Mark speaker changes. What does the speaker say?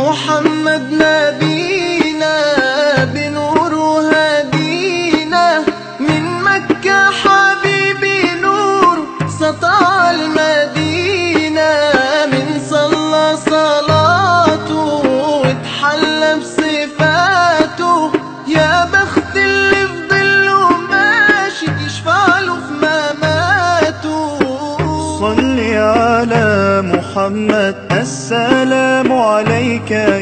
Speaker 1: محمد نبينا بنور هدينا، من مكة حبيبي نور سطع المدينة، من صلى صلاته واتحلى بصفاته، يا بخت اللي في ظله ماشي يشفع له في مماته.
Speaker 2: صل على محمد، السلام عليك يا